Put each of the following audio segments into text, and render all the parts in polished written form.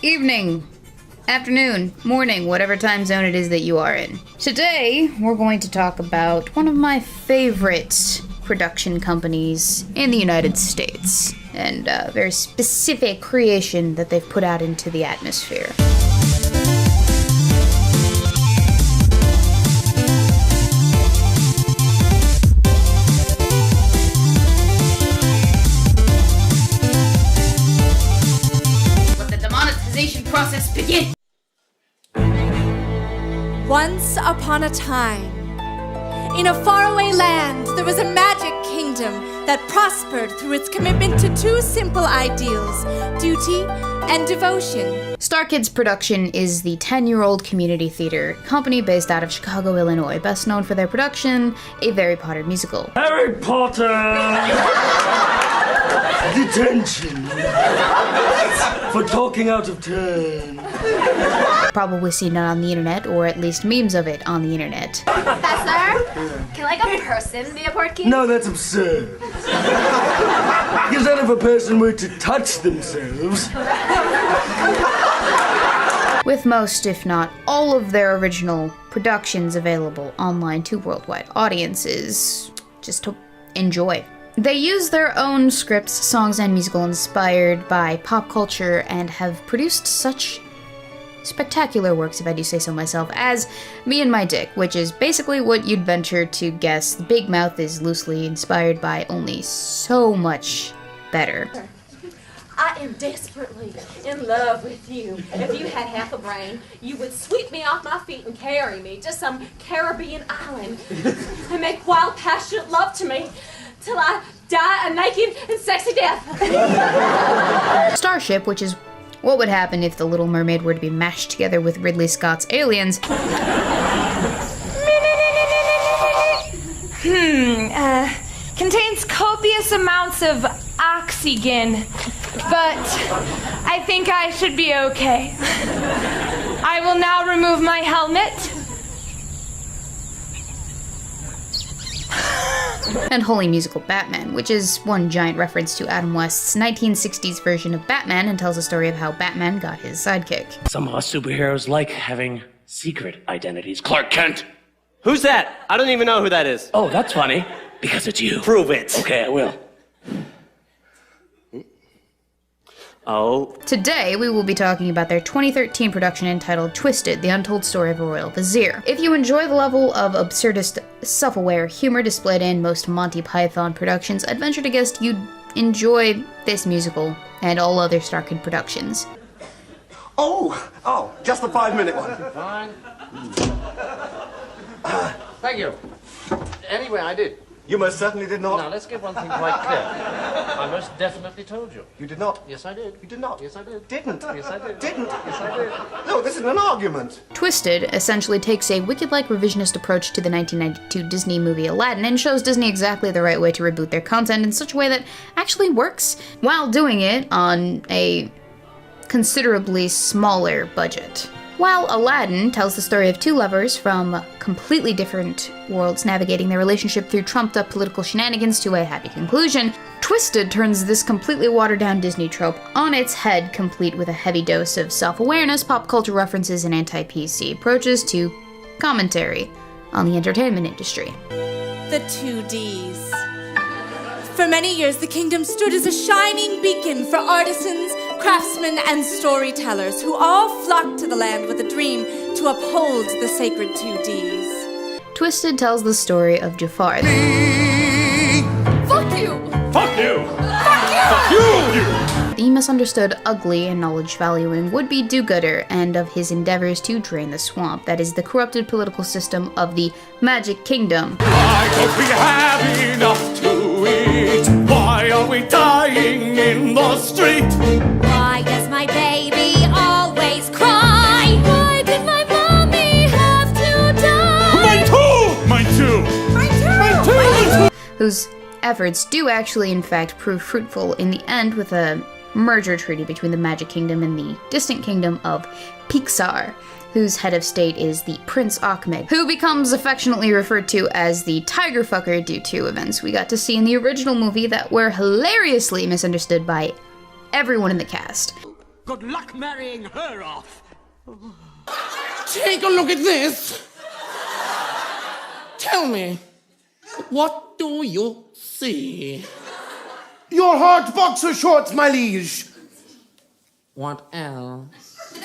evening, afternoon, morning, whatever time zone it is that you are in. Today, we're going to talk about one of my favorite production companies in the United States, and a very specific creation that they've put out into the atmosphere. Let the demonetization process begin! Once upon a time, in a faraway land, there was a magic kingdom that prospered through its commitment to two simple ideals, duty and devotion. Star Kids Production is the 10-year-old community theater company based out of Chicago, Illinois, best known for their production, A Harry Potter Musical. Harry Potter! Detention! For talking out of turn. Probably seen it on the internet, or at least memes of it on the internet. Professor, can like a person be a portkey? No, that's absurd. Because then if a person were to touch themselves... With most, if not all, of their original productions available online to worldwide audiences, just to enjoy. They use their own scripts, songs, and musical inspired by pop culture and have produced such spectacular works, if I do say so myself, as Me and My Dick, which is basically what you'd venture to guess the Big Mouth is loosely inspired by, only so much better. I am desperately in love with you. If you had half a brain, you would sweep me off my feet and carry me to some Caribbean island and make wild, passionate love to me till I die a naked and sexy death. Starship, which is what would happen if The Little Mermaid were to be mashed together with Ridley Scott's Aliens. Contains copious amounts of oxygen, but I think I should be okay. I will now remove my helmet. And Holy Musical Batman, which is one giant reference to Adam West's 1960s version of Batman and tells the story of how Batman got his sidekick. Some of us superheroes like having secret identities. Clark Kent! Who's that? I don't even know who that is. Oh, that's funny. Because it's you. Prove it. Okay, I will. Oh. Today, we will be talking about their 2013 production entitled Twisted, The Untold Story of a Royal Vizier. If you enjoy the level of absurdist, self-aware humor displayed in most Monty Python productions, I'd venture to guess you'd enjoy this musical and all other Star Kid productions. Oh, just the 5-minute one. Fine. Thank you. Anyway, I did. You most certainly did not. Now, let's get one thing quite clear. I most definitely told you. You did not. Yes, I did. You did not. Yes, I did. Didn't. Yes, I did. Didn't. Yes, I did. No, this isn't an argument. Twisted essentially takes a Wicked-like revisionist approach to the 1992 Disney movie Aladdin and shows Disney exactly the right way to reboot their content in such a way that actually works, while doing it on a considerably smaller budget. While Aladdin tells the story of two lovers from completely different worlds navigating their relationship through trumped-up political shenanigans to a happy conclusion, Twisted turns this completely watered-down Disney trope on its head, complete with a heavy dose of self-awareness, pop culture references, and anti-PC approaches to commentary on the entertainment industry. The 2Ds. For many years, the kingdom stood as a shining beacon for artisans, craftsmen, and storytellers who all flocked to the land with a dream to uphold the sacred 2Ds. Twisted tells the story of Jafar. Fuck you! Fuck you! Fuck you! Fuck you! The misunderstood, ugly, and knowledge-valuing would-be do-gooder, and of his endeavors to drain the swamp that is the corrupted political system of the Magic Kingdom. I don't we have enough to eat? Why are we dying in the street? Why does my baby always cry? Why did my mommy have to die? Mine too! Mine too! Mine too! Mine too! Mine too! Whose efforts do actually, in fact, prove fruitful in the end with a merger treaty between the Magic Kingdom and the distant kingdom of Pixar, whose head of state is the Prince Ahmed, who becomes affectionately referred to as the Tiger Fucker due to events we got to see in the original movie that were hilariously misunderstood by everyone in the cast. Good luck marrying her off. Take a look at this. Tell me, what do you see? Your hard boxer shorts, my liege. What else?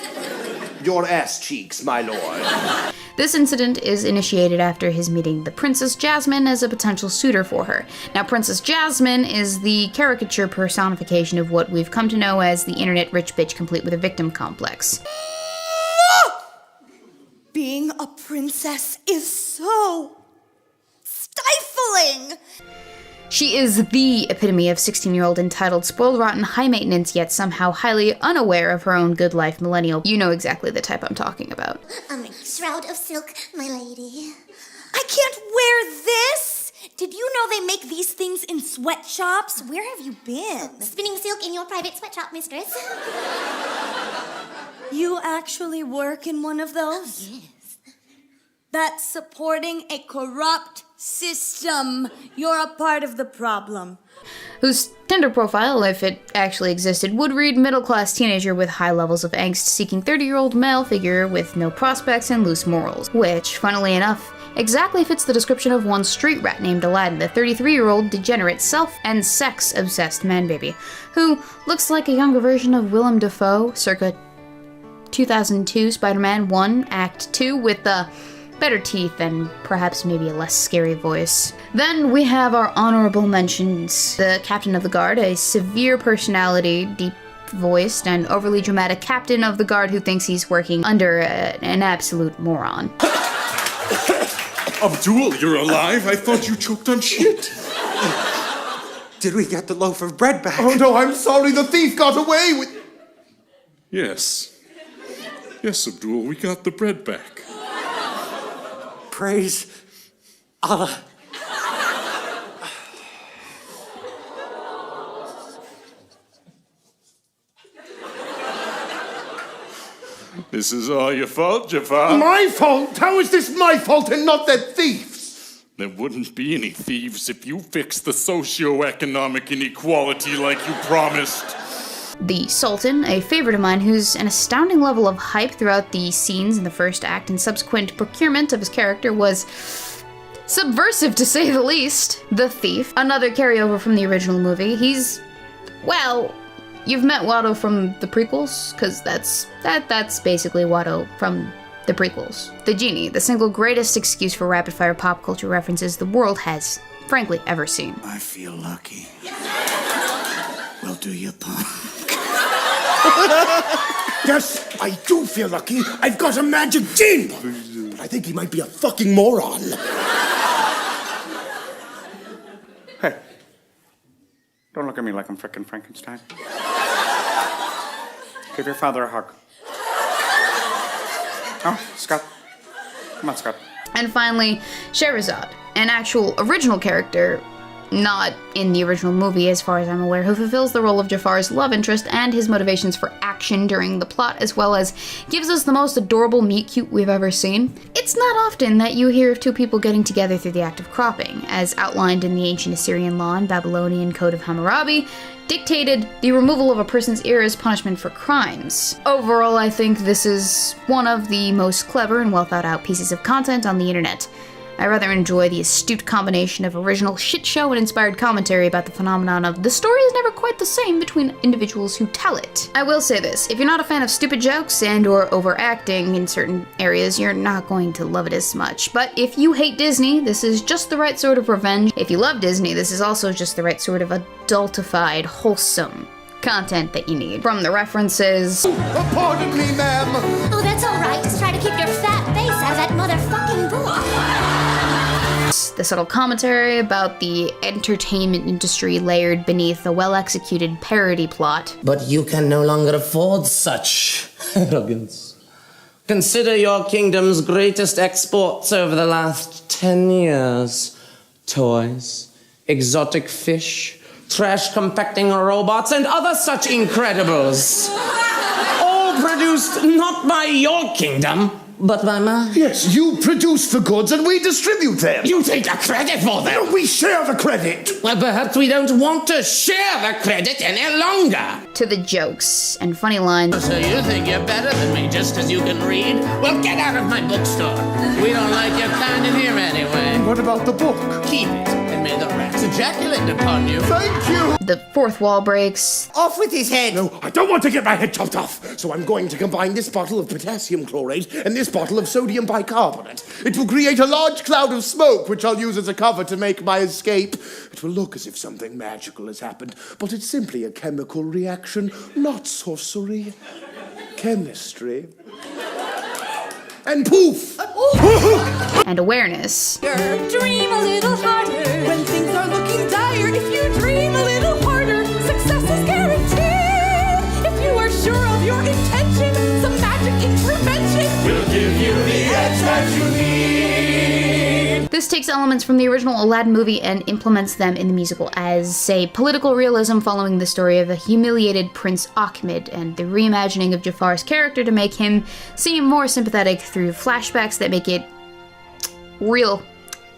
Your ass cheeks, my lord. This incident is initiated after his meeting the Princess Jasmine as a potential suitor for her. Now, Princess Jasmine is the caricature personification of what we've come to know as the internet rich bitch complete with a victim complex. Being a princess is so stifling. She is the epitome of 16-year-old entitled, spoiled rotten, high maintenance, yet somehow highly unaware of her own good life millennial. You know exactly the type I'm talking about. Shroud of silk, my lady. I can't wear this! Did you know they make these things in sweatshops? Where have you been? Spinning silk in your private sweatshop, mistress. You actually work in one of those? Yes. That's supporting a corrupt system. You're a part of the problem. Whose Tinder profile, if it actually existed, would read middle-class teenager with high levels of angst seeking 30-year-old male figure with no prospects and loose morals. Which, funnily enough, exactly fits the description of one street rat named Aladdin, the 33-year-old degenerate self- and sex-obsessed man-baby, who looks like a younger version of Willem Dafoe, circa 2002 Spider-Man 1, Act 2, with the better teeth and perhaps maybe a less scary voice. Then we have our honorable mentions. The captain of the guard, a severe personality, deep-voiced and overly dramatic captain of the guard who thinks he's working under an absolute moron. Abdul, you're alive? I thought you choked on shit. Did we get the loaf of bread back? Oh no, I'm sorry, the thief got away with... Yes. Yes, Abdul, we got the bread back. Praise Allah. This is all your fault, Jafar. My fault? How is this my fault and not that thief's? There wouldn't be any thieves if you fixed the socioeconomic inequality like you promised. The Sultan, a favorite of mine who's an astounding level of hype throughout the scenes in the first act and subsequent procurement of his character, was subversive to say the least. The Thief, another carryover from the original movie. He's, well, you've met Watto from the prequels, because that's basically Watto from the prequels. The Genie, the single greatest excuse for rapid-fire pop culture references the world has, frankly, ever seen. I feel lucky. Well, do you, Punk? Yes, I do feel lucky. I've got a magic gene. But I think he might be a fucking moron. Hey, don't look at me like I'm frickin' Frankenstein. Give your father a hug. Oh, Scott. Come on, Scott. And finally, Scheherazade, an actual original character, not in the original movie as far as I'm aware, who fulfills the role of Jafar's love interest and his motivations for action during the plot, as well as gives us the most adorable meet-cute we've ever seen. It's not often that you hear of two people getting together through the act of cropping, as outlined in the ancient Assyrian law and Babylonian Code of Hammurabi, dictated the removal of a person's ear as punishment for crimes. Overall, I think this is one of the most clever and well thought out pieces of content on the internet. I rather enjoy the astute combination of original shit show and inspired commentary about the phenomenon of the story is never quite the same between individuals who tell it. I will say this, if you're not a fan of stupid jokes and or overacting in certain areas, you're not going to love it as much. But if you hate Disney, this is just the right sort of revenge. If you love Disney, this is also just the right sort of adultified, wholesome content that you need. From the references... Pardon me, ma'am! Oh, that's all right. Just try to keep your fat face out of that motherfucking book. The subtle commentary about the entertainment industry layered beneath a well-executed parody plot. But you can no longer afford such arrogance. Consider your kingdom's greatest exports over the last 10 years. Toys, exotic fish, trash-compacting robots, and other such incredibles. All produced not by your kingdom, But my man... Yes, you produce the goods and we distribute them. You take the credit for them. No, we share the credit. Well, perhaps we don't want to share the credit any longer. To the jokes and funny lines. So you think you're better than me just because you can read? Well, get out of my bookstore. We don't like your kind in here anyway. What about the book? Keep it, and may the rats ejaculate upon you. Thank you. The fourth wall breaks. Off with his head. No, I don't want to get my head chopped off. So I'm going to combine this bottle of potassium chlorate and this bottle of sodium bicarbonate. It will create a large cloud of smoke, which I'll use as a cover to make my escape. It will look as if something magical has happened, but it's simply a chemical reaction, not sorcery. Chemistry. And poof! And awareness. Dream a little harder when things are looking dire. If you dream a little harder, success is guaranteed. If you are sure of your intention, some magic intervention will give you the edge that you need. This takes elements from the original Aladdin movie and implements them in the musical as, say, political realism following the story of a humiliated Prince Ahmed and the reimagining of Jafar's character to make him seem more sympathetic through flashbacks that make it real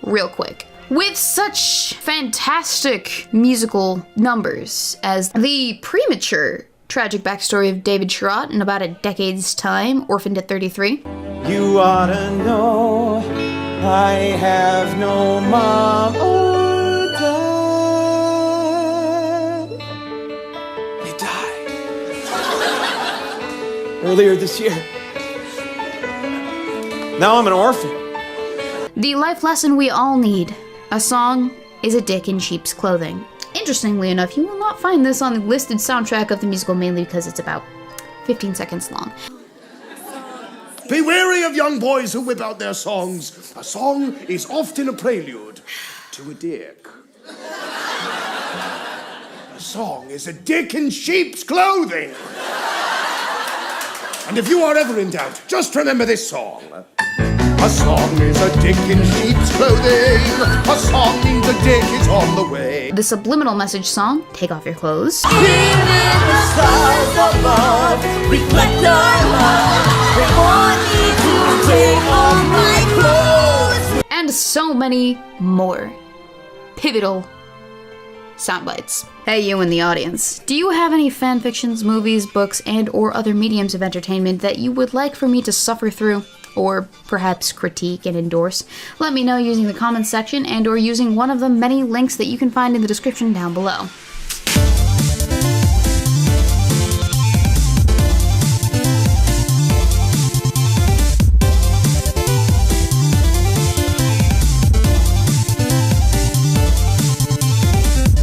quick. With such fantastic musical numbers as the premature tragic backstory of David Sherratt in about a decade's time, orphaned at 33. You ought to know I have no mom or dad. They died earlier this year. Now I'm an orphan. The life lesson we all need. A song is a dick in sheep's clothing. Interestingly enough, you will not find this on the listed soundtrack of the musical, mainly because it's about 15 seconds long. Be wary of young boys who whip out their songs. A song is often a prelude to a dick. A song is a dick in sheep's clothing. And if you are ever in doubt, just remember this song. A song is a dick in sheep's clothing. A song means a dick is on the way. The subliminal message song, Take Off Your Clothes. Here in the stars above, reflect our love. They want me to take off my clothes. And so many more pivotal sound bites. Hey, you in the audience. Do you have any fanfictions, movies, books, and or other mediums of entertainment that you would like for me to suffer through? Or perhaps critique and endorse? Let me know using the comments section and or using one of the many links that you can find in the description down below.